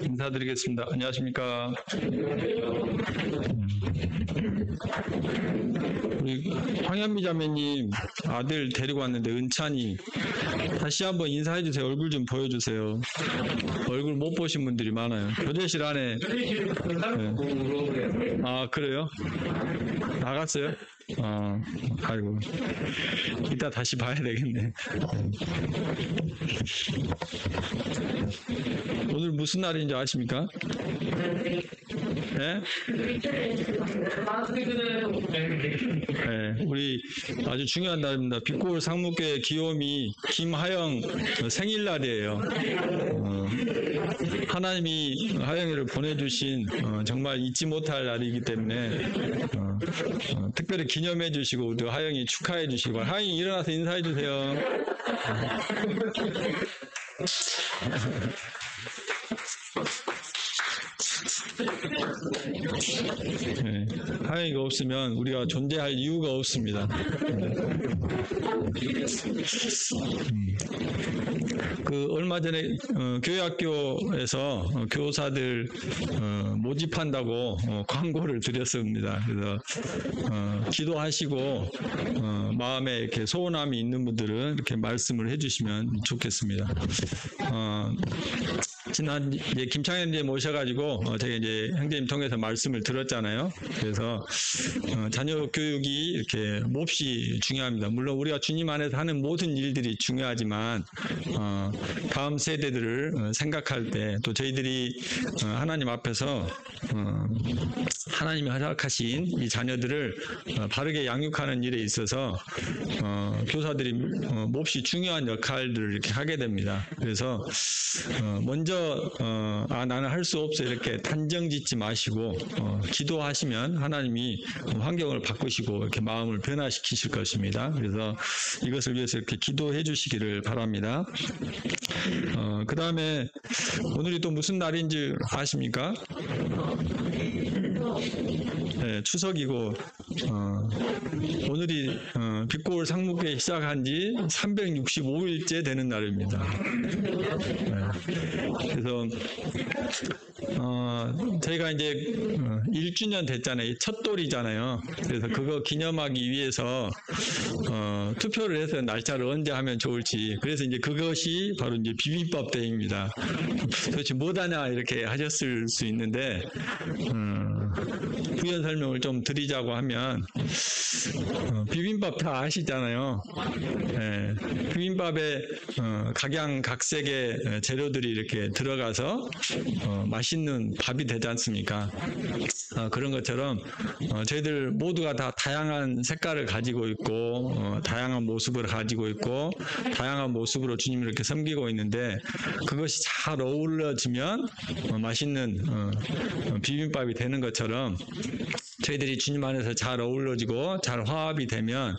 인사드리겠습니다. 안녕하십니까. 우리 황현미 자매님 아들 데리고 왔는데 은찬이 다시 한번 인사해 주세요. 얼굴 좀 보여주세요. 얼굴 못 보신 분들이 많아요. 교제실 안에. 네. 아, 그래요? 나갔어요? 아이고. 이따 다시 봐야 되겠네. 오늘 무슨 날인지 아십니까? 네? 네, 우리 아주 중요한 날입니다. 빛고울 상무교회 기욤이 김하영 생일날이에요. 하나님이 하영이를 보내주신 정말 잊지 못할 날이기 때문에 특별히 기념해 주시고 또 하영이 축하해 주시고, 하영이 일어나서 인사해 주세요. 네, 하영이가 없으면 우리가 존재할 이유가 없습니다. 얼마 전에 교회 학교에서 교사들 모집한다고 광고를 드렸습니다. 그래서 기도하시고 마음에 이렇게 소원함이 있는 분들은 이렇게 말씀을 해주시면 좋겠습니다. 지난 이제 김창현님 모셔가지고 제가 이제 형제님 통해서 말씀을 들었잖아요. 그래서 자녀 교육이 이렇게 몹시 중요합니다. 물론 우리가 주님 안에서 하는 모든 일들이 중요하지만 다음 세대들을 생각할 때 또 저희들이 하나님 앞에서 하나님이 허락하신 이 자녀들을 바르게 양육하는 일에 있어서 교사들이 몹시 중요한 역할들을 이렇게 하게 됩니다. 그래서 먼저 나는 할 수 없어 이렇게 단정 짓지 마시고 기도하시면 하나님이 환경을 바꾸시고 이렇게 마음을 변화시키실 것입니다. 그래서 이것을 위해서 이렇게 기도해 주시기를 바랍니다. 그 다음에 오늘이 또 무슨 날인지 아십니까? 네, 추석이고 오늘이 빛고울 상무교회 시작한 지 365일째 되는 날입니다. 네, 그래서 저희가 이제 1주년 됐잖아요. 첫 돌이잖아요. 그래서 그거 기념하기 위해서 투표를 해서 날짜를 언제 하면 좋을지, 그래서 이제 그것이 바로 이제 비빔밥 데이입니다. 도대체 뭐하냐 이렇게 하셨을 수 있는데 부연 설명을 좀 드리자고 하면 비빔밥 다 아시잖아요. 네, 비빔밥에 각양각색의 재료들이 이렇게 들어가서 맛있는 밥이 되지 않습니까? 그런 것처럼 저희들 모두가 다 다양한 색깔을 가지고 있고 다양한 모습을 가지고 있고 다양한 모습으로 주님을 이렇게 섬기고 있는데, 그것이 잘 어우러지면 맛있는 비빔밥이 되는 것처럼 저희들이 주님 안에서 잘 어우러지고 잘 화합이 되면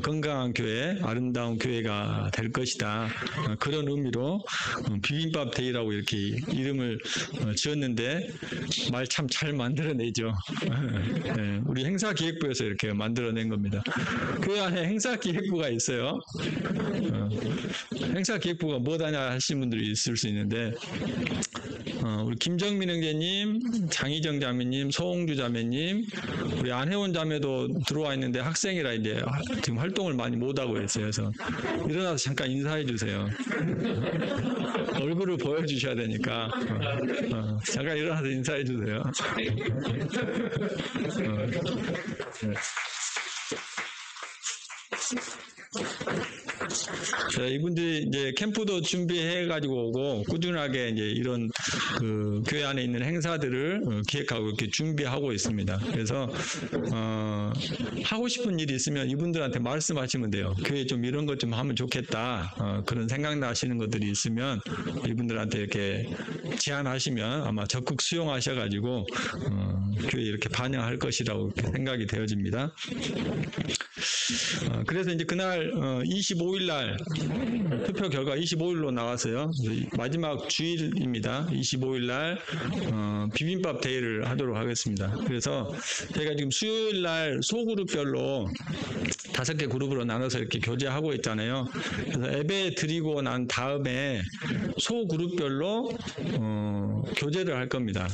건강한 교회, 아름다운 교회가 될 것이다. 그런 의미로 비빔밥 데이라고 이렇게 이름을 지었는데 말 참 잘 만들어내죠. 네, 우리 행사기획부에서 이렇게 만들어낸 겁니다. 교회 안에 행사기획부가 있어요. 행사기획부가 뭐다냐 하시는 분들이 있을 수 있는데 우리 김정민 형제님, 장희정 자매님, 서홍주 자매님, 우리 안혜원 자매도 들어와 있는데 학생이라 이제 지금 활동을 많이 못하고 있어요. 그래서 일어나서 잠깐 인사해 주세요. 얼굴을 보여주셔야 되니까 잠깐 일어나서 인사해 주세요. 자, 이분들이 이제 캠프도 준비해가지고 오고 꾸준하게 이제 이런 교회 안에 있는 행사들을 기획하고 이렇게 준비하고 있습니다. 그래서 하고 싶은 일이 있으면 이분들한테 말씀하시면 돼요. 교회 좀 이런 것 좀 하면 좋겠다. 그런 생각나시는 것들이 있으면 이분들한테 이렇게 제안하시면 아마 적극 수용하셔가지고 교회에 이렇게 반영할 것이라고 생각이 되어집니다. 그래서 이제 그날 25일 날 투표 결과 25일로 나왔어요. 마지막 주일입니다. 25일 날 비빔밥 대회를 하도록 하겠습니다. 그래서 저희가 지금 수요일 날 소그룹별로 5개 그룹으로 나눠서 이렇게 교제하고 있잖아요. 그래서 예배 드리고 난 다음에 소그룹별로 교제를 할 겁니다.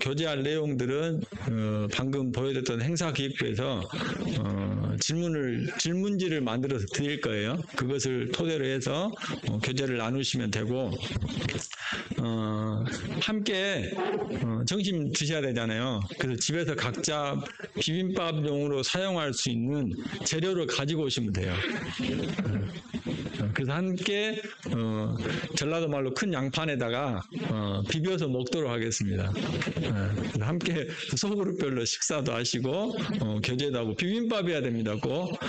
교제할 내용들은 방금 보여드렸던 행사기획부에서 질문지를 만들어서 드릴 거예요. 그것을 토대로 해서 교제를 나누시면 되고, 함께 점심 드셔야 되잖아요. 그래서 집에서 각자 비빔밥용으로 사용할 수 있는 재료를 가지고 오시면 돼요. 그래서 함께 전라도 말로 큰 양판에다가 비벼서 먹도록 하겠습니다. 함께 소그룹별로 식사도 하시고 교제도 하고 비빔밥이어야 됩니다. 꼭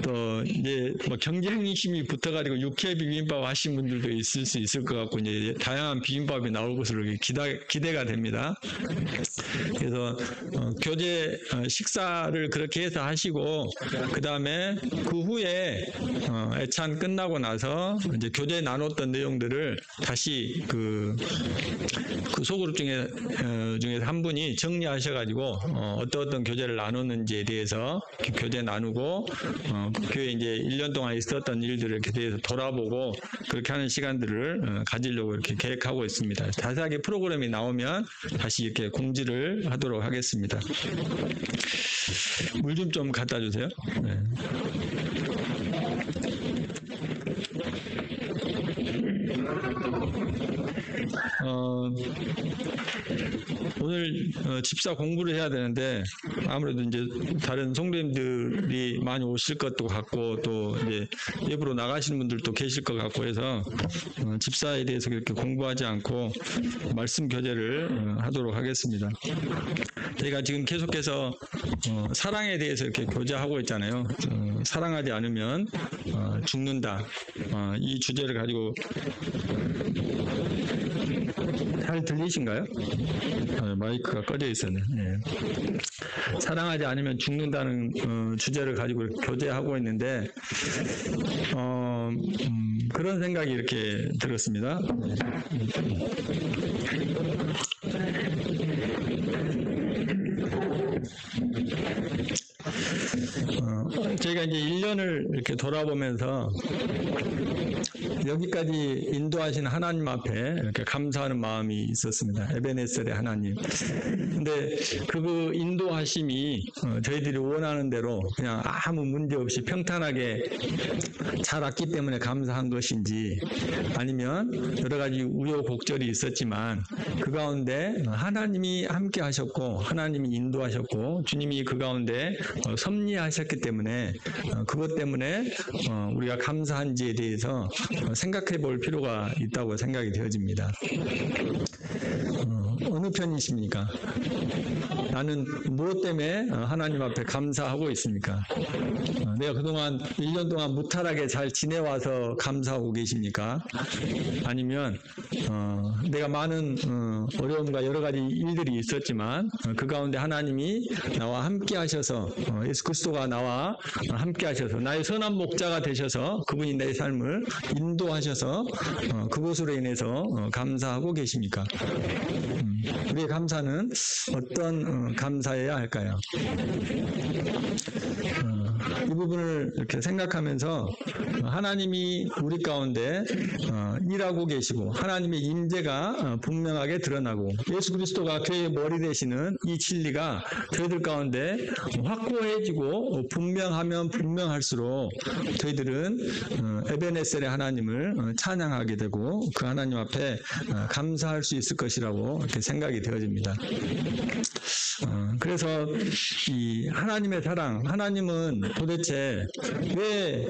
또 이제 뭐 경쟁심이 붙어가지고 육회 비빔밥 하신 분들도 있을 수 있을 것 같고 이제 다양한 비빔밥이 나올 것으로 기대가 됩니다. 그래서 교제 식사를 그렇게 해서 하시고 그 다음에 그 후에 애찬 끝나고 나서 이제 교제 나눴던 내용들을 다시 그 소그룹 중에서 한 분이 정리하셔가지고 어떤 교제를 나눴는지에 대해서 교제 나누고 교회 이제 1년 동안 있었던 일들을 대해서 돌아보고 그렇게 하는 시간들을 가지려고 이렇게 계획하고 있습니다. 자세하게 프로그램이 나오면 다시 이렇게 공지를 하도록 하겠습니다. 물 좀 갖다 주세요. 네. 오늘 집사 공부를 해야 되는데 아무래도 이제 다른 성도님들이 많이 오실 것도 같고 또 이제 외부로 나가시는 분들도 계실 것 같고 해서 집사에 대해서 그렇게 공부하지 않고 말씀 교제를 하도록 하겠습니다. 저희가 지금 계속해서 사랑에 대해서 이렇게 교제하고 있잖아요. 사랑하지 않으면 죽는다. 이 주제를 가지고 잘 들리신가요? 마이크가 꺼져 있었네. 네. 사랑하지 않으면 죽는다는 주제를 가지고 교제하고 있는데 그런 생각이 이렇게 들었습니다. 저희가 이제 1년을 이렇게 돌아보면서 여기까지 인도하신 하나님 앞에 이렇게 감사하는 마음이 있었습니다. 에베네셀의 하나님. 근데 그 인도하심이 저희들이 원하는 대로 그냥 아무 문제 없이 평탄하게 잘 왔기 때문에 감사한 것인지 아니면 여러 가지 우여곡절이 있었지만 그 가운데 하나님이 함께 하셨고 하나님이 인도하셨고 주님이 그 가운데 섭리하셨기 때문에 그것 때문에 우리가 감사한지에 대해서 생각해 볼 필요가 있다고 생각이 되어집니다. 어느 편이십니까? 나는 무엇 때문에 하나님 앞에 감사하고 있습니까? 내가 그동안 1년 동안 무탈하게 잘 지내와서 감사하고 계십니까? 아니면 내가 많은 어려움과 여러 가지 일들이 있었지만 그 가운데 하나님이 나와 함께 하셔서 예수 그리스도가 나와 함께 하셔서 나의 선한 목자가 되셔서 그분이 내 삶을 인도하셔서 그것으로 인해서 감사하고 계십니까? 우리의 감사는 어떤 감사해야 할까요? 이 부분을 이렇게 생각하면서 하나님이 우리 가운데 일하고 계시고 하나님의 임재가 분명하게 드러나고 예수 그리스도가 교회의 머리 되시는 이 진리가 저희들 가운데 확고해지고 분명하면 분명할수록 저희들은 에베네셀의 하나님을 찬양하게 되고 그 하나님 앞에 감사할 수 있을 것이라고 이렇게 생각이 되어집니다. 그래서 이 하나님의 사랑, 하나님은 도대체 왜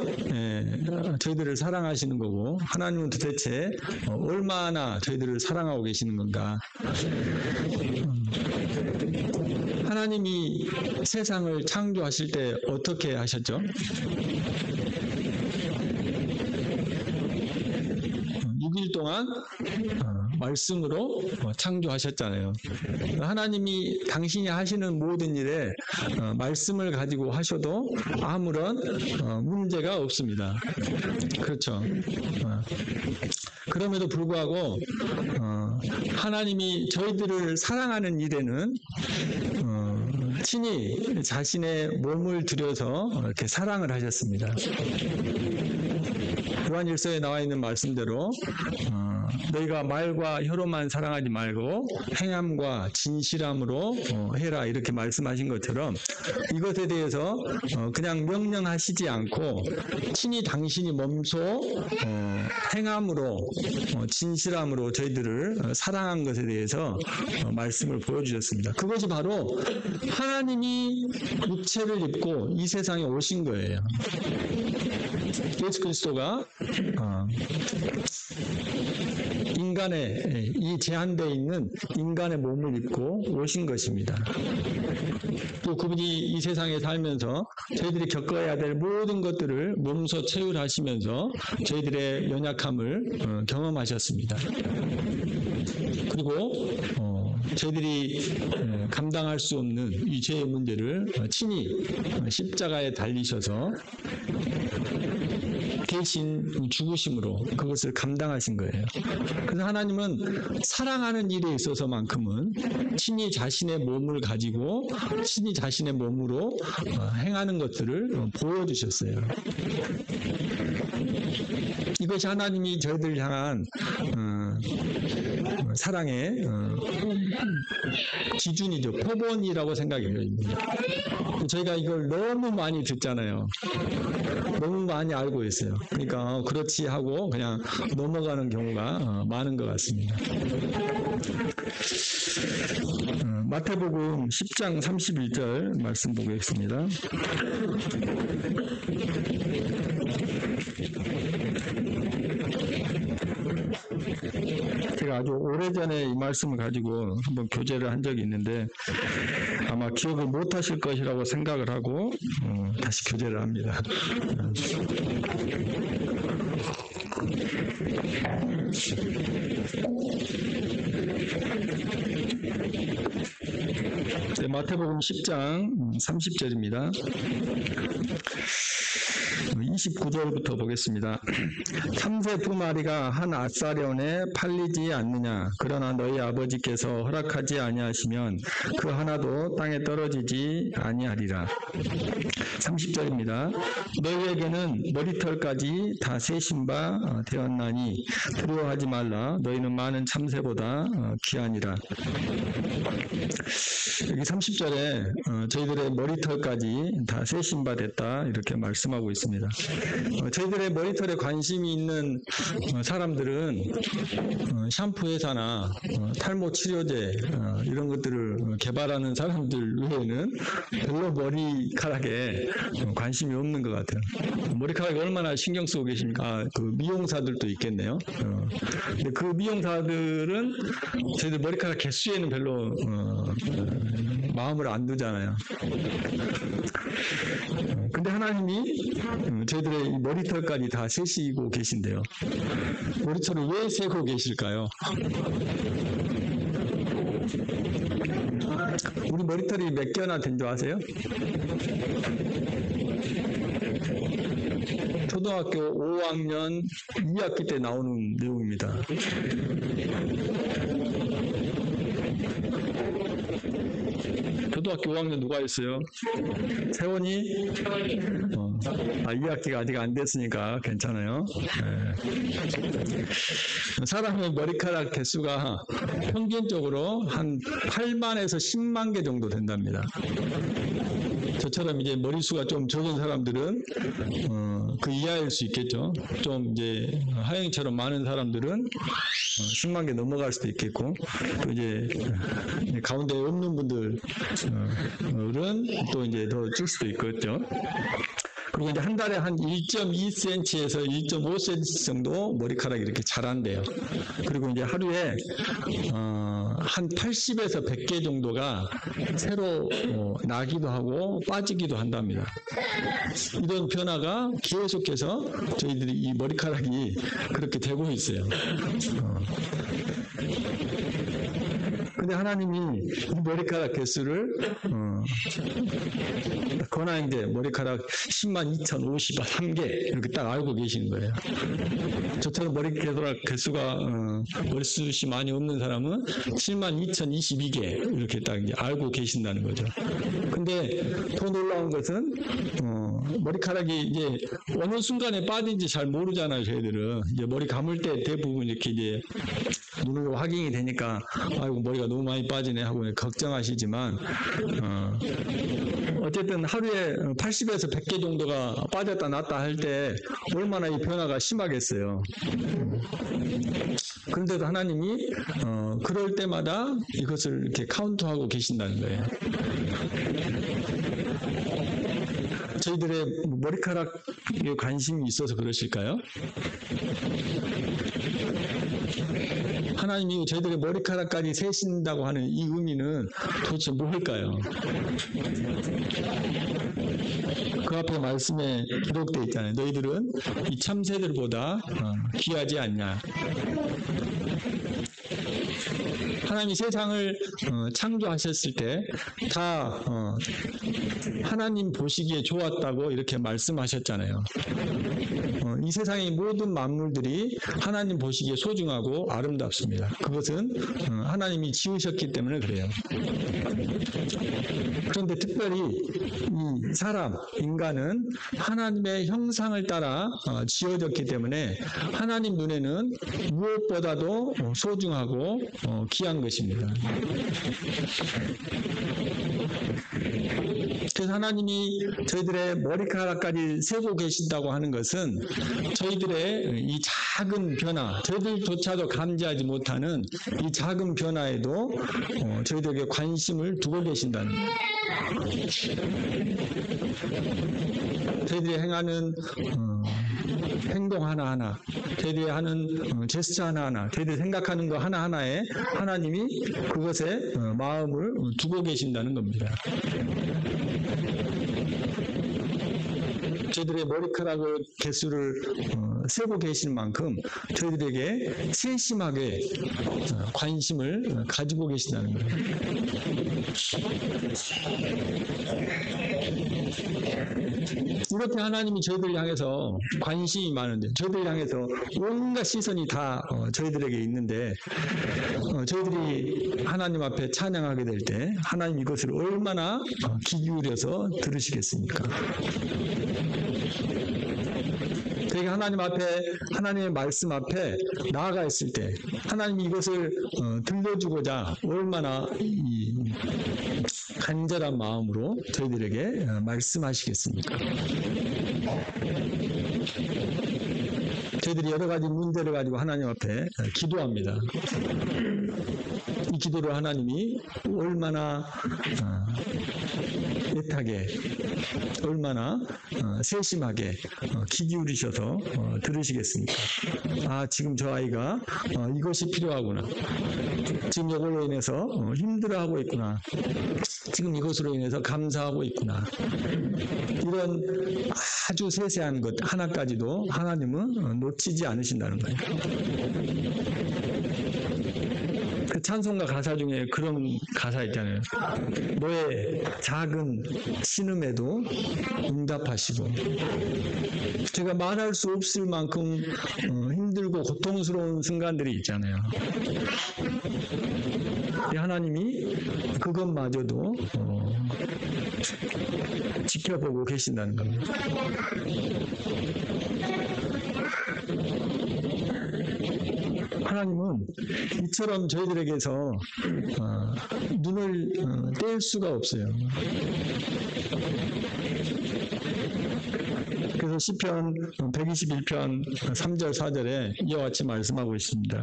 저희들을 사랑하시는 거고 하나님은 도대체 얼마나 저희들을 사랑하고 계시는 건가? 하나님이 세상을 창조하실 때 어떻게 하셨죠? 6일 동안 말씀으로 창조하셨잖아요. 하나님이 당신이 하시는 모든 일에 말씀을 가지고 하셔도 아무런 문제가 없습니다. 그렇죠. 그럼에도 불구하고 하나님이 저희들을 사랑하는 일에는 친히 자신의 몸을 들여서 이렇게 사랑을 하셨습니다. 요한일서에 나와 있는 말씀대로 너희가 말과 혀로만 사랑하지 말고 행함과 진실함으로 해라 이렇게 말씀하신 것처럼 이것에 대해서 그냥 명령하시지 않고 친히 당신이 몸소 행함으로 진실함으로 저희들을 사랑한 것에 대해서 말씀을 보여주셨습니다. 그것이 바로 하나님이 육체를 입고 이 세상에 오신 거예요. 예수 그리스도가 인간의 이 제한되어 있는 인간의 몸을 입고 오신 것입니다. 또 그분이 이 세상에 살면서 저희들이 겪어야 될 모든 것들을 몸소 체휼하시면서 저희들의 연약함을 경험하셨습니다. 그리고 저희들이 감당할 수 없는 이 죄의 문제를 친히 십자가에 달리셔서 대신 죽으심으로 그것을 감당하신 거예요. 그래서 하나님은 사랑하는 일에 있어서만큼은 친히 자신의 몸을 가지고 친히 자신의 몸으로 행하는 것들을 보여주셨어요. 이것이 하나님이 저희들 향한 사랑의 기준이죠. 표본이라고 생각이 됩니다. 저희가 이걸 너무 많이 듣잖아요. 너무 많이 알고 있어요. 그러니까 그렇지 하고 그냥 넘어가는 경우가 많은 것 같습니다. 마태복음 10장 31절 말씀 보겠습니다. 제가 아주 오래전에 이 말씀을 가지고 한번 교제를 한 적이 있는데 아마 기억을 못 하실 것이라고 생각을 하고 다시 교제를 합니다. 네, 마태복음 10장 30절입니다. 29절부터 보겠습니다. 참새 두 마리가 한 앗사련에 팔리지 않느냐? 그러나 너희 아버지께서 허락하지 아니하시면 그 하나도 땅에 떨어지지 아니하리라. 30절입니다. 너희에게는 머리털까지 다 세신 바 되었나니 두려워하지 말라. 너희는 많은 참새보다 귀하니라. 여기 30절에 저희들의 머리털까지 다 세신 바 됐다 이렇게 말씀하고 있습니다. 저희들의 머리털에 관심이 있는 사람들은 샴푸 회사나 탈모 치료제 이런 것들을 개발하는 사람들 외에는 별로 머리카락에 관심이 없는 것 같아요. 머리카락이 얼마나 신경 쓰고 계십니까? 그 미용사들도 있겠네요. 근데 그 미용사들은 저희들 머리카락 개수에는 별로 마음을 안 두잖아요. 근데 하나님이 저희들의 머리털까지 다 세시고 계신데요. 머리털을 왜 세고 계실까요? 우리 머리털이 몇 개나 된 줄 아세요? 초등학교 5학년 2학기 때 나오는 내용입니다. 초등학교 5학년 누가 있어요? 세원이? 2학기가 아직 안 됐으니까 괜찮아요. 네. 사람의 머리카락 개수가 평균적으로 한 8만에서 10만 개 정도 된답니다. 저처럼 이제 머리수가 좀 적은 사람들은 그 이하일 수 있겠죠. 좀 이제 하영이처럼 많은 사람들은 10만 개 넘어갈 수도 있겠고, 또 이제 가운데 없는 분들은 또 이제 더 줄 수도 있겠죠. 그리고 이제 한 달에 한 1.2cm에서 1.5cm 정도 머리카락이 이렇게 자란대요. 그리고 이제 하루에 한 80에서 100개 정도가 새로 나기도 하고 빠지기도 한답니다. 이런 변화가 계속해서 저희들이 이 머리카락이 그렇게 되고 있어요. 근데 하나님이 이 머리카락 개수를 거나 이제 머리카락 102,053개 이렇게 딱 알고 계시는 거예요. 저처럼 머리카락 개수가 머리숱이 많이 없는 사람은 72,022개 이렇게 딱 이제 알고 계신다는 거죠. 근데 더 놀라운 것은 머리카락이 이제 어느 순간에 빠진지 잘 모르잖아요. 저희들은 이제 머리 감을 때 대부분 이렇게 이제 눈으로 확인이 되니까 아이고 머리가 너무 많이 빠지네 하고 걱정하시지만 어쨌든 하루에 80에서 100개 정도가 빠졌다 놨다 할 때 얼마나 이 변화가 심하겠어요. 그런데도 하나님이 그럴 때마다 이것을 이렇게 카운트하고 계신다는 거예요. 저희들의 머리카락에 관심이 있어서 그러실까요? 하나님이 저희들의 머리카락까지 세신다고 하는 이 의미는 도대체 뭘까요? 그 앞에 말씀에 기록되어 있잖아요. 너희들은 이 참새들보다 귀하지 않냐. 하나님이 세상을 창조하셨을 때 다 하나님 보시기에 좋았다고 이렇게 말씀하셨잖아요. 이 세상의 모든 만물들이 하나님 보시기에 소중하고 아름답습니다. 그것은 하나님이 지으셨기 때문에 그래요. 그런데 특별히 이 사람, 인간은 하나님의 형상을 따라 지어졌기 때문에 하나님 눈에는 무엇보다도 소중하고 귀한 것입니다. 그래서 하나님이 저희들의 머리카락까지 세고 계신다고 하는 것은 저희들의 이 작은 변화, 저희들조차도 감지하지 못하는 이 작은 변화에도 저희들에게 관심을 두고 계신다는 거예요. 저희들이 행하는 행동 하나하나, 저희들이 하는 제스처 하나하나, 저희들이 생각하는 거 하나하나에 하나님이 그것에 마음을 두고 계신다는 겁니다. 저희들의 머리카락의 개수를 세고 계신 만큼 저희들에게 세심하게 관심을 가지고 계신다는 거예요. 이렇게 하나님이 저희들을 향해서 관심이 많은데, 저희들을 향해서 온갖 시선이 다 저희들에게 있는데, 저희들이 하나님 앞에 찬양하게 될 때 하나님 이것을 얼마나 귀 기울여서 들으시겠습니까? 저희가 하나님 앞에, 하나님의 말씀 앞에 나아가 있을 때 하나님이 이것을 들려주고자 얼마나 간절한 마음으로 저희들에게 말씀하시겠습니까? 저희들이 여러 가지 문제를 가지고 하나님 앞에 기도합니다. 이 기도를 하나님이 얼마나 애타게, 얼마나 세심하게 귀 기울이셔서 들으시겠습니까? 아, 지금 저 아이가 이것이 필요하구나. 지금 이걸로 인해서 힘들어하고 있구나. 지금 이것으로 인해서 감사하고 있구나. 이런 아주 세세한 것 하나까지도 하나님은 놓치지 않으신다는 거예요. 그 찬송가 가사 중에 그런 가사 있잖아요. 너의 작은 신음에도 응답하시고. 제가 말할 수 없을 만큼 힘들고 고통스러운 순간들이 있잖아요. 하나님이 그것마저도 지켜보고 계신다는 겁니다. 하나님은 이처럼 저희들에게서 눈을 뗄 수가 없어요. 그래서 시편 121편 3절 4절에 이와 같이 말씀하고 있습니다.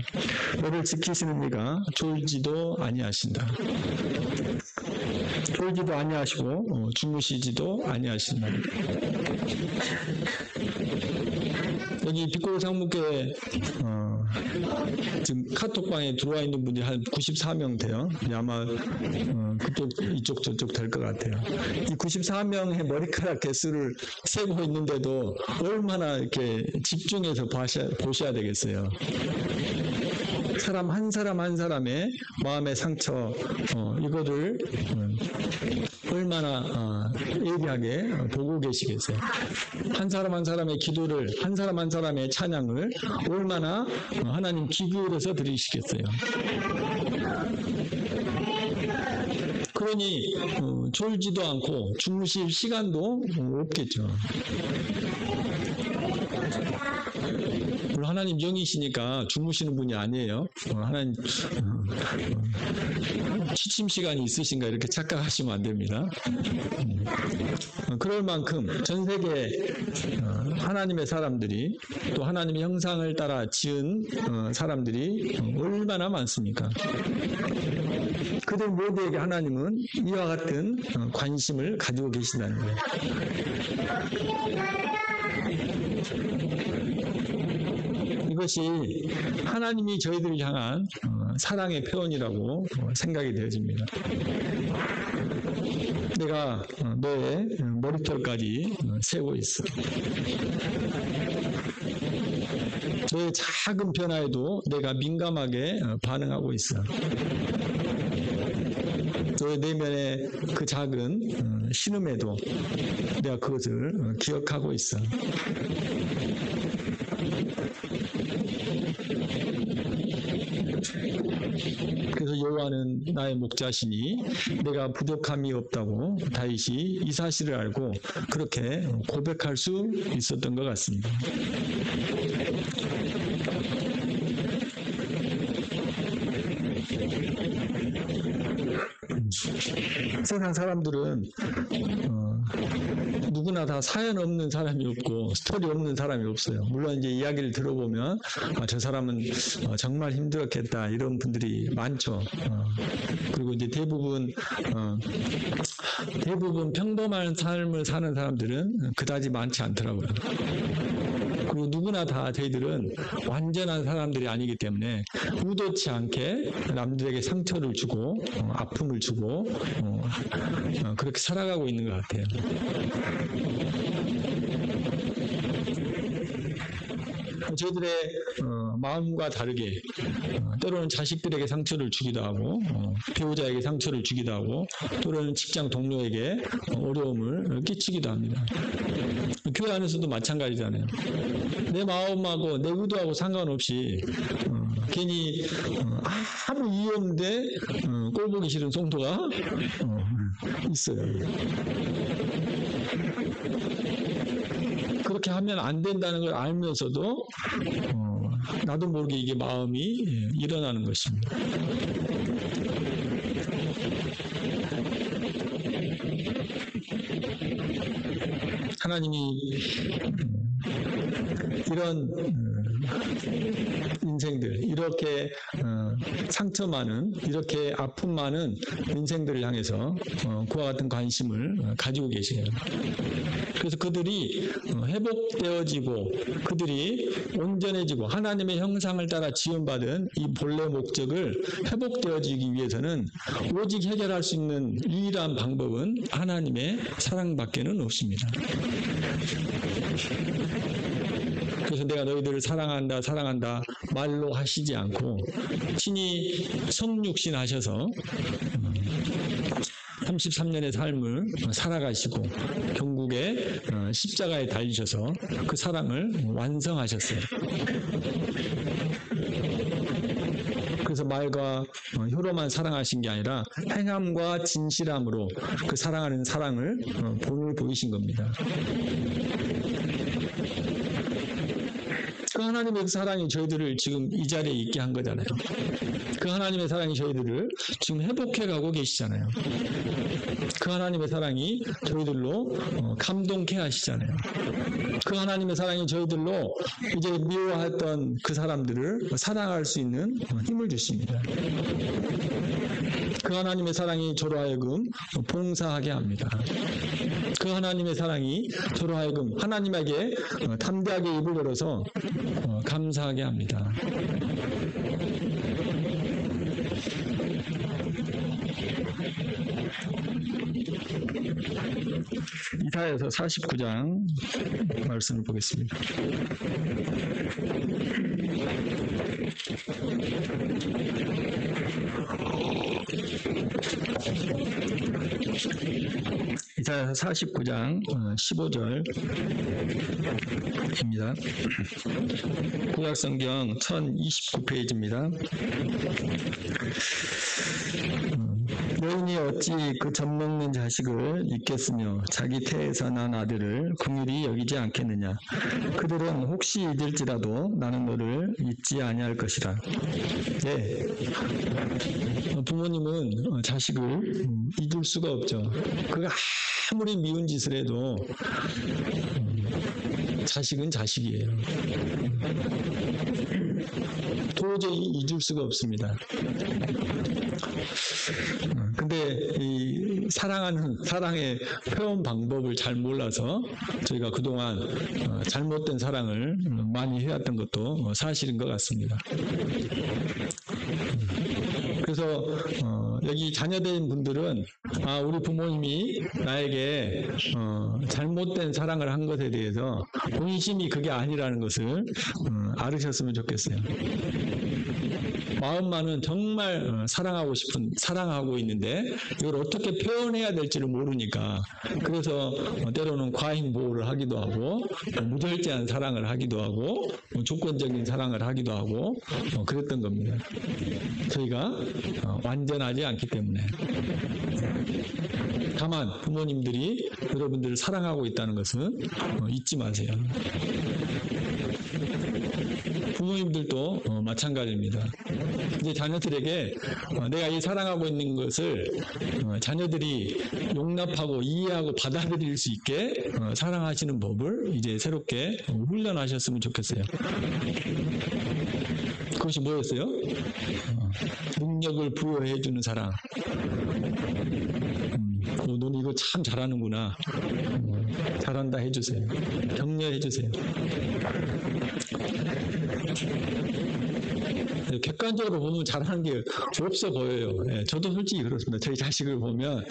너를 지키시는 이가 졸지도 아니하신다. 졸지도 아니하시고 주무시지도 아니하신다. 여기 빛고로 장목교회 지금 카톡방에 들어와 있는 분이 한 94명 돼요. 아마 그쪽 이쪽 저쪽 될 것 같아요. 이 94명의 머리카락 개수를 세고 있는데도 얼마나 이렇게 집중해서 보셔야 되겠어요. 사람 한 사람의 마음의 상처 이거를 얼마나 예리하게 보고 계시겠어요. 한 사람 한 사람의 기도를, 한 사람 한 사람의 찬양을 얼마나 하나님 귀 기울여서 들으시겠어요. 그러니 졸지도 않고 주무실 시간도 없겠죠. 물론 하나님 영이시니까 주무시는 분이 아니에요. 하나님 취침 시간이 있으신가 이렇게 착각하시면 안 됩니다. 그럴 만큼 전 세계 하나님의 사람들이 또 하나님의 형상을 따라 지은 사람들이 얼마나 많습니까? 그들 모두에게 하나님은 이와 같은 관심을 가지고 계신다는 거예요. 이것이 하나님이 저희들을 향한 사랑의 표현이라고 생각이 되어집니다. 내가 너의 머리털까지 세고 있어. 너의 작은 변화에도 내가 민감하게 반응하고 있어. 너의 내면의 그 작은 신음에도 내가 그것을 기억하고 있어. 그래서 여호와는 나의 목자시니 내가 부족함이 없다고 다윗이 이 사실을 알고 그렇게 고백할 수 있었던 것 같습니다. 세상 사람들은 누구나 다 사연 없는 사람이 없고 스토리 없는 사람이 없어요. 물론 이제 이야기를 들어보면 저 사람은 정말 힘들었겠다 이런 분들이 많죠. 그리고 이제 대부분 평범한 삶을 사는 사람들은 그다지 많지 않더라고요. 그리고 누구나 다 저희들은 완전한 사람들이 아니기 때문에 의도치 않게 남들에게 상처를 주고 아픔을 주고 그렇게 살아가고 있는 것 같아요. 저희들의 마음과 다르게 때로는 자식들에게 상처를 주기도 하고 배우자에게 상처를 주기도 하고 또는 직장 동료에게 어려움을 끼치기도 합니다. 교회 안에서도 마찬가지잖아요. 내 마음하고 내 의도하고 상관없이 괜히 아무 이유 없는데 꼴 보기 싫은 성도가 있어요. 그렇게 하면 안 된다는 걸 알면서도 나도 모르게 이게 마음이 일어나는 것입니다. 하나님이 이런 인생들, 이렇게 상처 많은, 이렇게 아픔 많은 인생들을 향해서 그와 같은 관심을 가지고 계세요. 그래서 그들이 회복되어지고 그들이 온전해지고 하나님의 형상을 따라 지원받은 이 본래 목적을 회복되어지기 위해서는 오직 해결할 수 있는 유일한 방법은 하나님의 사랑밖에는 없습니다. 그래서 내가 너희들을 사랑한다 사랑한다 말로 하시지 않고 친히 성육신 하셔서 33년의 삶을 살아가시고 결국에 십자가에 달리셔서 그 사랑을 완성하셨어요. 그래서 말과 혀로만 사랑하신 게 아니라 행함과 진실함으로 그 사랑하는 사랑을 본을 보이신 겁니다. 그 하나님의 사랑이 저희들을 지금 이 자리에 있게 한 거잖아요. 그 하나님의 사랑이 저희들을 지금 회복해 가고 계시잖아요. 그 하나님의 사랑이 저희들로 감동케 하시잖아요. 그 하나님의 사랑이 저희들로 이제 미워했던 그 사람들을 사랑할 수 있는 힘을 주십니다. 그 하나님의 사랑이 저로 하여금 봉사하게 합니다. 그 하나님의 사랑이 저로 하여금 하나님에게 담대하게 입을 열어서 감사하게 합니다. 이사야서 49장 말씀을 보겠습니다. 이사야서 49장 15절입니다. 구약성경 1029페이지입니다. 너희는 어찌 그 젖먹는 자식을 잊겠으며 자기 태에서 난 아들을 긍휼히 여기지 않겠느냐. 그들은 혹시 잊을지라도 나는 너를 잊지 아니할 것이라. 네. 부모님은 자식을 잊을 수가 없죠. 그가 아무리 미운 짓을 해도 자식은 자식이에요. 도저히 잊을 수가 없습니다. 근데 이 사랑의 표현 방법을 잘 몰라서 저희가 그동안 잘못된 사랑을 많이 해왔던 것도 사실인 것 같습니다. 그래서 여기 자녀된 분들은 우리 부모님이 나에게 잘못된 사랑을 한 것에 대해서 본심이 그게 아니라는 것을 알으셨으면 좋겠어요. 마음만은 정말 사랑하고 있는데 이걸 어떻게 표현해야 될지를 모르니까 그래서 때로는 과잉 보호를 하기도 하고 무절제한 사랑을 하기도 하고 조건적인 사랑을 하기도 하고 그랬던 겁니다. 저희가 완전하지 않기 때문에. 다만 부모님들이 여러분들을 사랑하고 있다는 것은 잊지 마세요. 부모님들도 마찬가지입니다. 이제 자녀들에게 내가 이 사랑하고 있는 것을 자녀들이 용납하고 이해하고 받아들일 수 있게 사랑하시는 법을 이제 새롭게 훈련하셨으면 좋겠어요. 그것이 뭐였어요? 능력을 부여해 주는 사랑. 너는 이거 참 잘하는구나. 잘한다 해주세요. 격려해 주세요. 객관적으로 보면 잘하는 게 없어 보여요. 저도 솔직히 그렇습니다. 저희 자식을 보면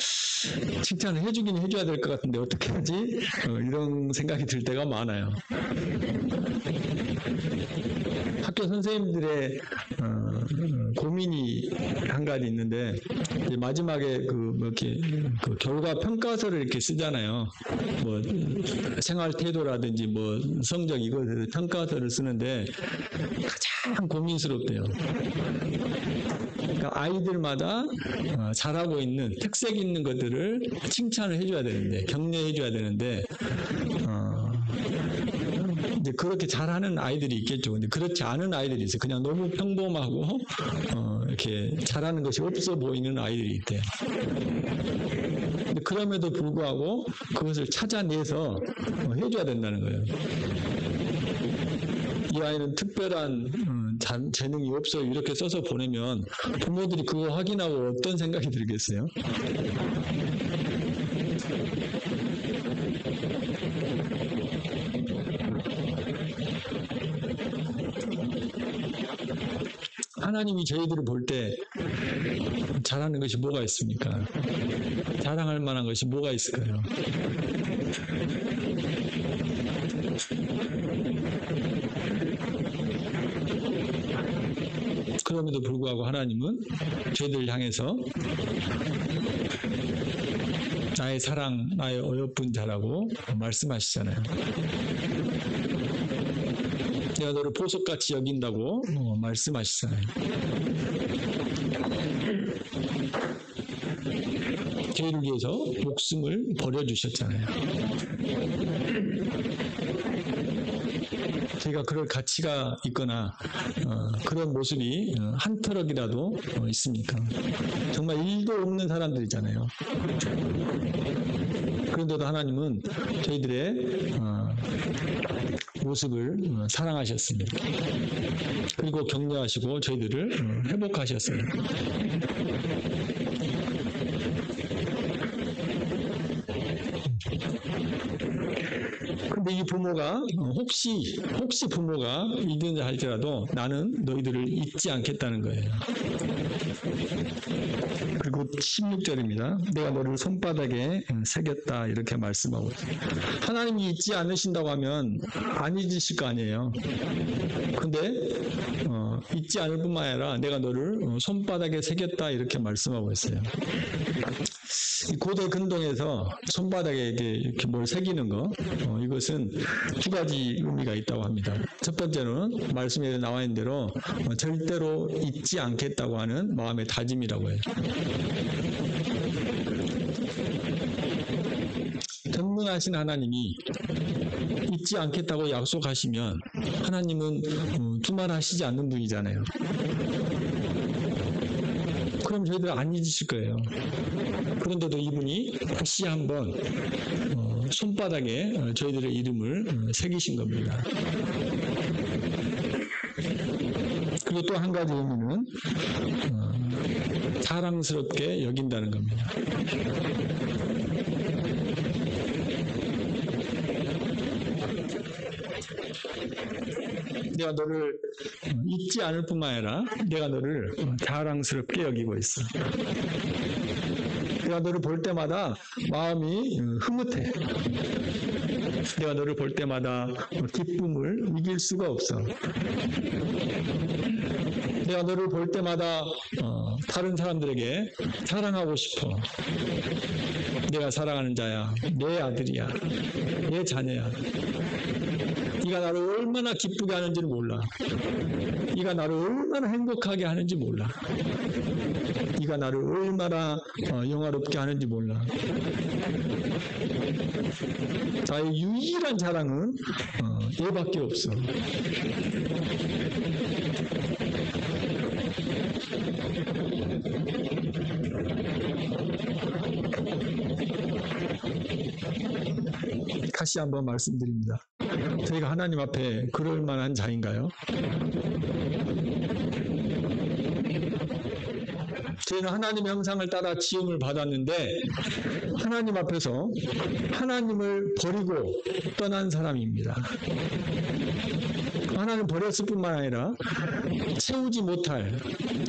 칭찬을 해주긴 해줘야 될 것 같은데 어떻게 하지? 이런 생각이 들 때가 많아요. 학교 선생님들의 고민이 한 가지 있는데 이제 마지막에 이렇게 결과 평가서를 이렇게 쓰잖아요. 뭐 생활 태도라든지 뭐 성적 이것에 평가서를 쓰는데 가장 고민스럽대요. 그러니까 아이들마다 잘하고 있는 특색 있는 것들을 칭찬을 해줘야 되는데 격려해줘야 되는데 이제 그렇게 잘하는 아이들이 있겠죠. 근데 그렇지 않은 아이들이 있어요. 그냥 너무 평범하고 이렇게 잘하는 것이 없어 보이는 아이들이 있대요. 근데 그럼에도 불구하고 그것을 찾아내서 해줘야 된다는 거예요. 이 아이는 특별한 재능이 없어 이렇게 써서 보내면 부모들이 그거 확인하고 어떤 생각이 들겠어요? 하나님이 저희들을 볼 때 잘하는 것이 뭐가 있습니까? 자랑할 만한 것이 뭐가 있을까요? 그럼에도 불구하고 하나님은 저희들을 향해서 나의 사랑, 나의 어여쁜 자라고 말씀하시잖아요. 내가 너를 보석같이 여긴다고 말씀하시잖아요. 저희를 위해서 목숨을 버려주셨잖아요. 저희가 그럴 가치가 있거나 그런 모습이 한 터럭이라도 있습니까? 정말 일도 없는 사람들이잖아요. 그런데도 하나님은 저희들의 모습을 사랑하셨습니다. 그리고 격려하시고 저희들을 회복하셨어요. 근데 이 부모가 혹시 부모가 이든지 할지라도 나는 너희들을 잊지 않겠다는 거예요. 그리고 16절입니다. 내가 너를 손바닥에 새겼다 이렇게 말씀하고 있어요. 하나님이 잊지 않으신다고 하면 안 잊으실 거 아니에요. 근데 잊지 않을 뿐만 아니라 내가 너를 손바닥에 새겼다 이렇게 말씀하고 있어요. 고대 근동에서 손바닥에 이렇게 뭘 새기는 거, 이것은 두 가지 의미가 있다고 합니다. 첫 번째는 말씀에 나와 있는 대로 절대로 잊지 않겠다고 하는 마음의 다짐이라고 해요. 전능하신 하나님이 잊지 않겠다고 약속하시면 하나님은 두말하시지 않는 분이잖아요. 그럼 저희들 안 잊으실 거예요. 그런데도 이분이 다시 한번 손바닥에 저희들의 이름을 새기신 겁니다. 그리고 또 한 가지 의미는 자랑스럽게 여긴다는 겁니다. 내가 너를 잊지 않을 뿐만 아니라 내가 너를 자랑스럽게 여기고 있어. 내가 너를 볼 때마다 마음이 흐뭇해. 내가 너를 볼 때마다 기쁨을 이길 수가 없어. 내가 너를 볼 때마다 다른 사람들에게 사랑하고 싶어. 내가 사랑하는 자야. 내 아들이야. 내 자녀야. 네가 나를 얼마나 기쁘게 하는지를 몰라. 네가 나를 얼마나 행복하게 하는지 몰라. 네가 나를 얼마나 영화롭게 하는지 몰라. 나의 유일한 자랑은 얘밖에 없어. 다시 한번 말씀드립니다. 저희가 하나님 앞에 그럴 만한 자인가요? 저희는 하나님의 형상을 따라 지음을 받았는데 하나님 앞에서 하나님을 버리고 떠난 사람입니다. 하나님 버렸을 뿐만 아니라 채우지 못할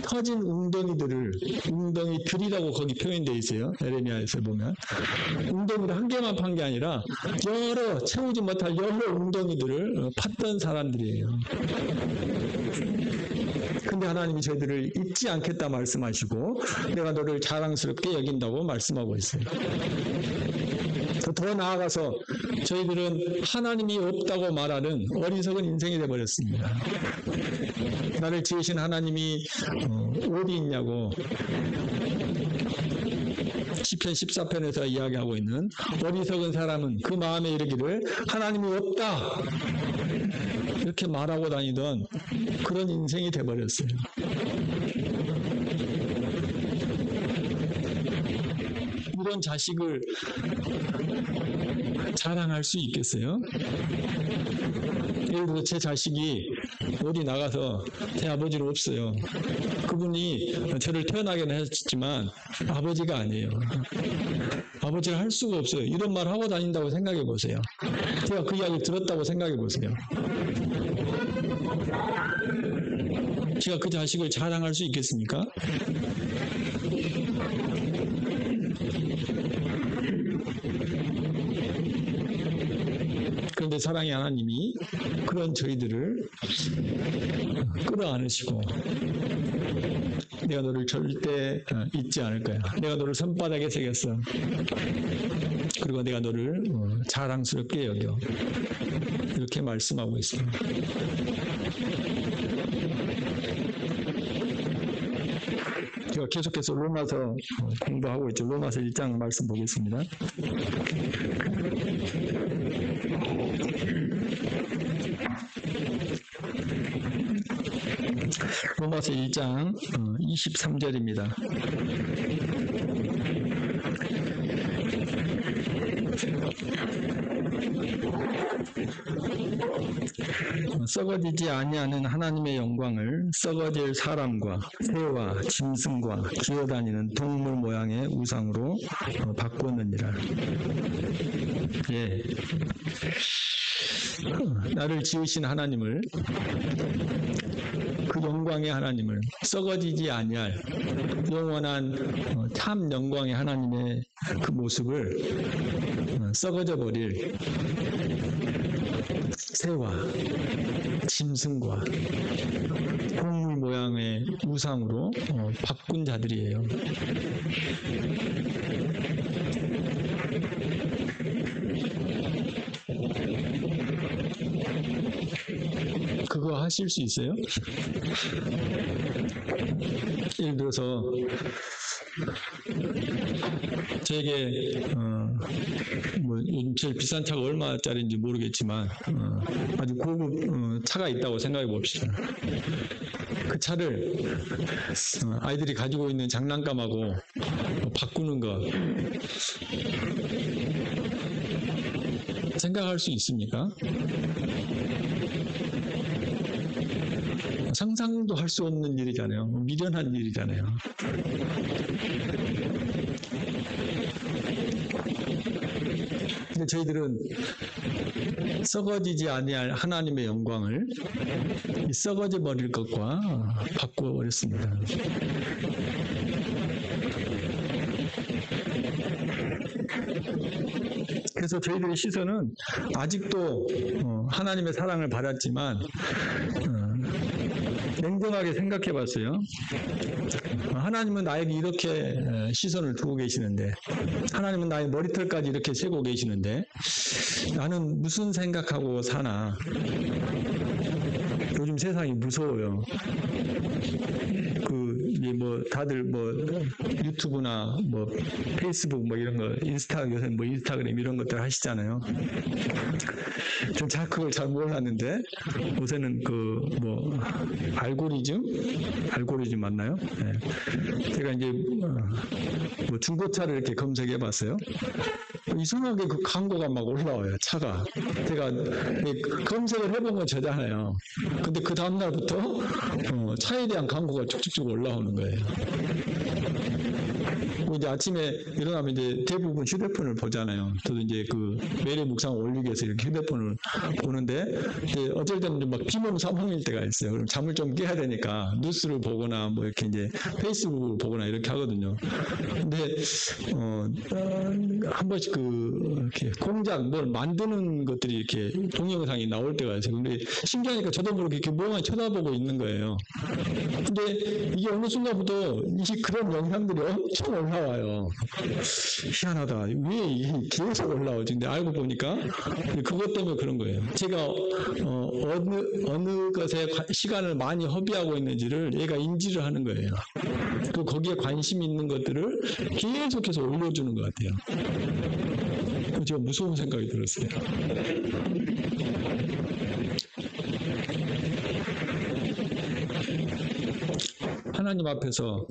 터진 웅덩이들이라고 거기 표현되어 있어요. 에레미야에서 보면 웅덩이를 한 개만 판 게 아니라 채우지 못할 여러 웅덩이들을 팠던 사람들이에요. 근데 하나님이 저희들을 잊지 않겠다 말씀하시고 내가 너를 자랑스럽게 여긴다고 말씀하고 있어요. 더 나아가서 저희들은 하나님이 없다고 말하는 어리석은 인생이 되어버렸습니다. 나를 지으신 하나님이 어디 있냐고 시편 14편에서 이야기하고 있는 어리석은 사람은 그 마음에 이르기를 하나님이 없다 이렇게 말하고 다니던 그런 인생이 되어버렸어요. 이런 자식을 자랑할 수 있겠어요? 예를 들어 제 자식이 어디 나가서 제 아버지는 없어요. 그분이 저를 태어나게는 했지만 아버지가 아니에요. 아버지를 할 수가 없어요. 이런 말 하고 다닌다고 생각해 보세요. 제가 그 이야기를 들었다고 생각해 보세요. 제가 그 자식을 자랑할 수 있겠습니까? 그런데 사랑의 하나님이 그런 저희들을 끌어안으시고 내가 너를 절대 잊지 않을 거야. 내가 너를 손바닥에 새겼어. 그리고 내가 너를 자랑스럽게 여겨. 이렇게 말씀하고 있습니다. 제가 우리가 계속해서 로마서 공부하고 있죠. 로마서 1장 말씀 보겠습니다. 로마서 1장 23절입니다. 썩어지지 아니하는 하나님의 영광을 썩어질 사람과 새와 짐승과 기어다니는 동물 모양의 우상으로 바꾸었느니라. 예. 나를 지으신 하나님을, 그 영광의 하나님을, 썩어지지 아니할 영원한 참 영광의 하나님의 그 모습을 썩어져 버릴 새와 짐승과 동물 모양의 우상으로 바꾼 자들이에요. 그거 하실 수 있어요? 예를 들어서 저에게 뭐 요즘 제일 비싼 차가 얼마짜리인지 모르겠지만 아주 고급 차가 있다고 생각해 봅시다. 그 차를 아이들이 가지고 있는 장난감하고 바꾸는 거 생각할 수 있습니까? 상상도 할 수 없는 일이잖아요. 미련한 일이잖아요. 근데 저희들은 썩어지지 아니할 하나님의 영광을 이 썩어져 버릴 것과 바꾸어 버렸습니다. 그래서 저희들의 시선은 아직도 하나님의 사랑을 받았지만 냉정하게 생각해 봤어요. 하나님은 나에게 이렇게 시선을 두고 계시는데, 하나님은 나의 머리털까지 이렇게 세고 계시는데 나는 무슨 생각하고 사나. 요즘 세상이 무서워요. 이제 뭐 다들 뭐 유튜브나 뭐 페이스북 뭐 이런 거, 요새 뭐 인스타그램 이런 것들 하시잖아요. 좀 그걸 잘 몰랐는데 요새는 그 뭐 알고리즘 맞나요? 네. 제가 이제 뭐 중고차를 이렇게 검색해 봤어요. 이상하게 그 광고가 막 올라와요, 차가. 제가 검색을 해본 건 저잖아요. 근데 그 다음날부터 차에 대한 광고가 쭉쭉쭉 올라오는 거예요. 이제 아침에 일어나면 이제 대부분 휴대폰을 보잖아요. 저도 이제 그 매일 묵상 올리기 위해서 이렇게 휴대폰을 보는데, 이제 어쩔 때는 막 비몽사몽일 때가 있어요. 그럼 잠을 좀 깨야 되니까 뉴스를 보거나 뭐 이렇게 이제 페이스북을 보거나 이렇게 하거든요. 근데 한 번씩 이렇게 공작 뭘 만드는 것들이 이렇게 동영상이 나올 때가 있어요. 근데 신기하니까 저도 모르게 이렇게 멍하니 쳐다보고 있는 거예요. 근데 이게 어느 순간부터 그런 영상들이 엄청 올라와요. 희한하다. 왜 계속 올라오지? 근데 알고 보니까 그것 때문에 그런 거예요. 제가 어느 것에 시간을 많이 허비하고 있는지를 얘가 인지를 하는 거예요. 또 거기에 관심 있는 것들을 계속해서 올려주는 것 같아요. 제가 무서운 생각이 들었어요. 하나님 앞에서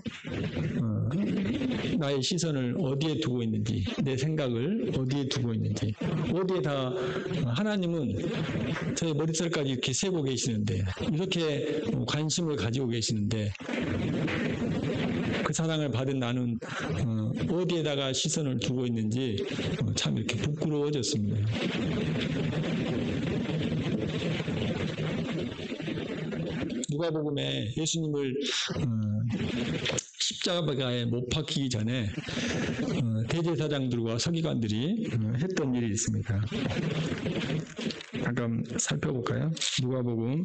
나의 시선을 어디에 두고 있는지, 내 생각을 어디에 두고 있는지, 어디에다 하나님은 저의 머릿살까지 이렇게 세고 계시는데, 이렇게 관심을 가지고 계시는데, 그 사랑을 받은 나는 어디에다가 시선을 두고 있는지 참 이렇게 부끄러워졌습니다. 누가복음에 예수님을 십자가에 못 박히기 전에 대제사장들과 서기관들이 했던 일이 있습니다. 잠깐 살펴볼까요? 누가복음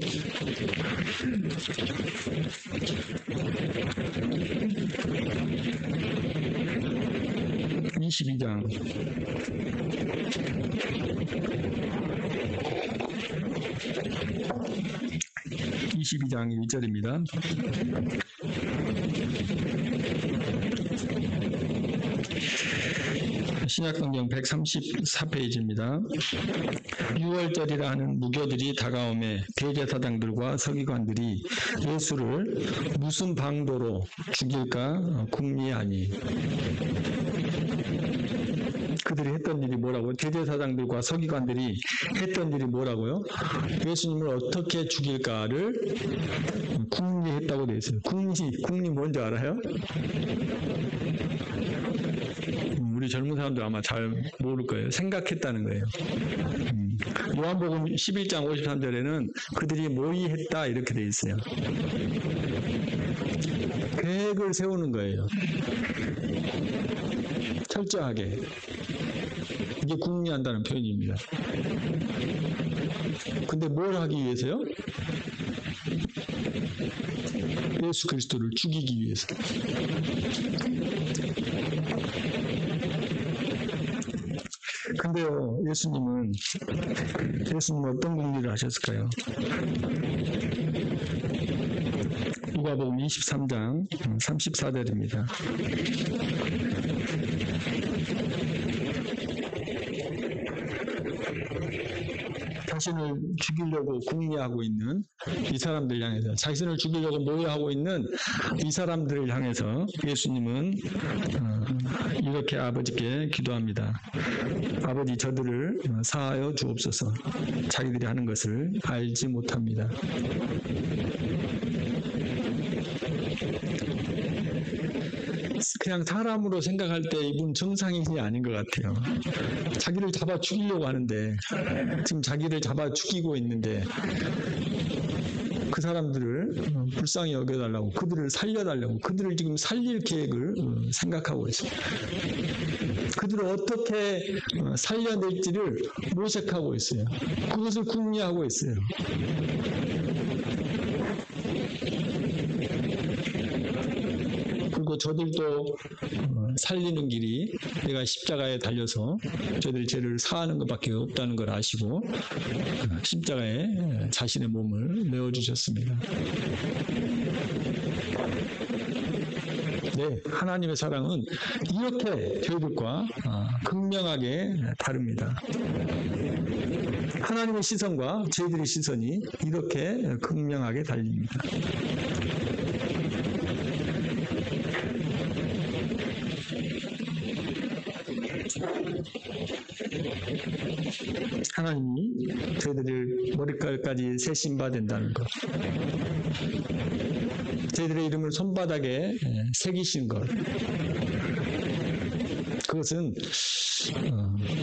22장 22장 1절입니다. 신약성경 134페이지입니다. 6월절이라 하는 무교들이 다가오매 대제사장들과 서기관들이 예수를 무슨 방도로 죽일까 궁리하니. 그들이 했던 일이 뭐라고요? 대제사장들과 서기관들이 했던 일이 뭐라고요? 예수님을 어떻게 죽일까를 궁리했다고 되어 있어요. 궁리 뭔지 알아요? 우리 젊은 사람들 아마 잘 모를 거예요. 생각했다는 거예요. 요한복음 11장 53절에는 그들이 모의했다 이렇게 되어 있어요. 계획을 세우는 거예요. 철저하게. 이게 궁리한다는 표현입니다. 근데 뭘 하기 위해서요? 예수 그리스도를 죽이기 위해서. 근데요, 예수님은 어떤 궁리를 하셨을까요? 누가복음 23장 34절입니다. 자신을 죽이려고 궁리하고 있는 이 사람들 향해서, 자신을 죽이려고 모여하고 있는 이 사람들을 향해서 예수님은 이렇게 아버지께 기도합니다. 아버지, 저들을 사하여 주옵소서. 자기들이 하는 것을 알지 못합니다. 그냥 사람으로 생각할 때 이분 정상인이 아닌 것 같아요. 자기를 잡아 죽이려고 하는데, 지금 자기를 잡아 죽이고 있는데, 그 사람들을 불쌍히 여겨달라고, 그들을 살려달라고, 그들을 지금 살릴 계획을 생각하고 있어요. 그들을 어떻게 살려낼지를 모색하고 있어요. 그것을 궁리하고 있어요. 그리고 저들도 살리는 길이 내가 십자가에 달려서 저들이 죄를 사하는 것밖에 없다는 걸 아시고 십자가에 자신의 몸을 내어주셨습니다. 네, 하나님의 사랑은 이렇게 저희들과 극명하게 다릅니다. 하나님의 시선과 저희들의 시선이 이렇게 극명하게 달립니다. 하나님이 저희들을 머리칼까지 세신바 된다는 것, 저희들의 이름을 손바닥에 새기신 것, 그것은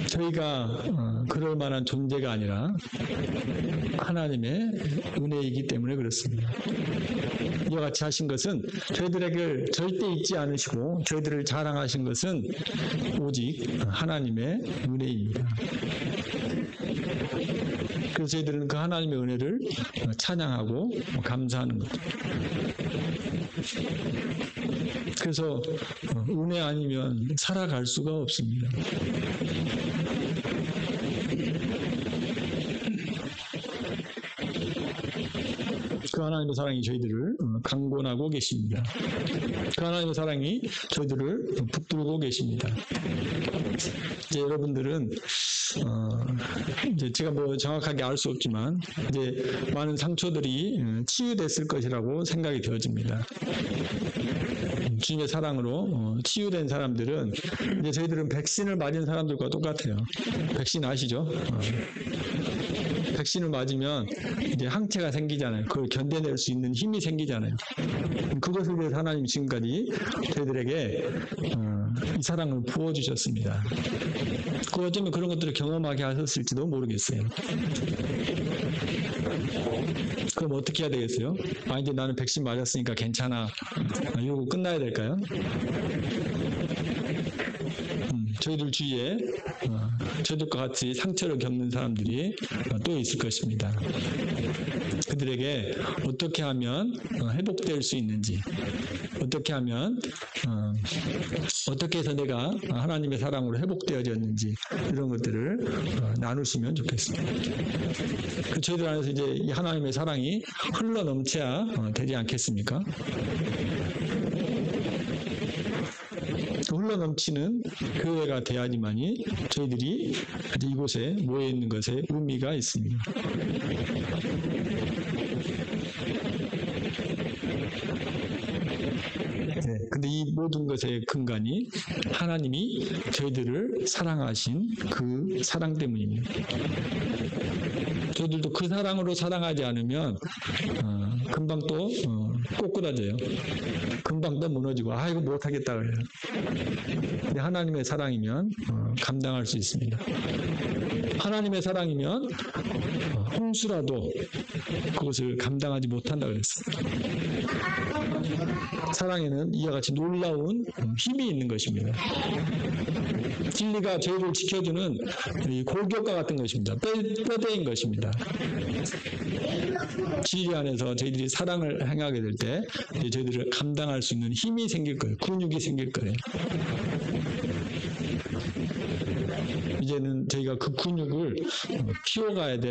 저희가 그럴 만한 존재가 아니라 하나님의 은혜이기 때문에 그렇습니다. 이와 같이 하신 것은 저희들에게 절대 잊지 않으시고 저희들을 자랑하신 것은 오직 하나님의 은혜입니다. 그래서 저희들은 그 하나님의 은혜를 찬양하고 감사하는 것. 그래서 은혜 아니면 살아갈 수가 없습니다. 그 하나님의 사랑이 저희들을 강권하고 계십니다. 그 하나님의 사랑이 저희들을 붙들고 계십니다. 이제 여러분들은 이제 제가 뭐 정확하게 알 수 없지만 이제 많은 상처들이 치유됐을 것이라고 생각이 되어집니다. 주님의 사랑으로 치유된 사람들은 이제 저희들은 백신을 맞은 사람들과 똑같아요. 백신 아시죠? 백신을 맞으면 이제 항체가 생기잖아요. 그걸 견뎌낼 수 있는 힘이 생기잖아요. 그것을 위해서 하나님이 지금까지 저희들에게 이 사랑을 부어주셨습니다. 그 어쩌면 그런 것들을 경험하게 하셨을지도 모르겠어요. 그럼 어떻게 해야 되겠어요? 이제 나는 백신 맞았으니까 괜찮아. 이러고 끝나야 될까요? 저희들 주위에 저들과 같이 상처를 겪는 사람들이 또 있을 것입니다. 그들에게 어떻게 하면 회복될 수 있는지, 어떻게 하면 어떻게 해서 내가 하나님의 사랑으로 회복되어졌는지 이런 것들을 나누시면 좋겠습니다. 그 저희들 안에서 이제 이 하나님의 사랑이 흘러 넘쳐야 되지 않겠습니까? 흘러 넘치는 교회가 돼야지만이 저희들이 이곳에 모여 있는 것에 의미가 있습니다. 네, 근데 이 모든 것의 근간이 하나님이 저희들을 사랑하신 그 사랑 때문입니다. 저희들도 그 사랑으로 사랑하지 않으면 금방 또 꼬꾸라져요. 금방 또 무너지고 이거 못하겠다 그래요. 근데 하나님의 사랑이면 감당할 수 있습니다. 하나님의 사랑이면 홍수라도 그것을 감당하지 못한다 그랬어요. 사랑에는 이와 같이 놀라운 힘이 있는 것입니다. 진리가 저희를 지켜주는 이 골격과 같은 것입니다. 뼈대인 것입니다. 진리 안에서 저희들이 사랑을 행하게 될 때 저희들을 감당할 수 있는 힘이 생길 거예요. 근육이 생길 거예요. 이제는 저희가 그 근육을 키워가야 돼.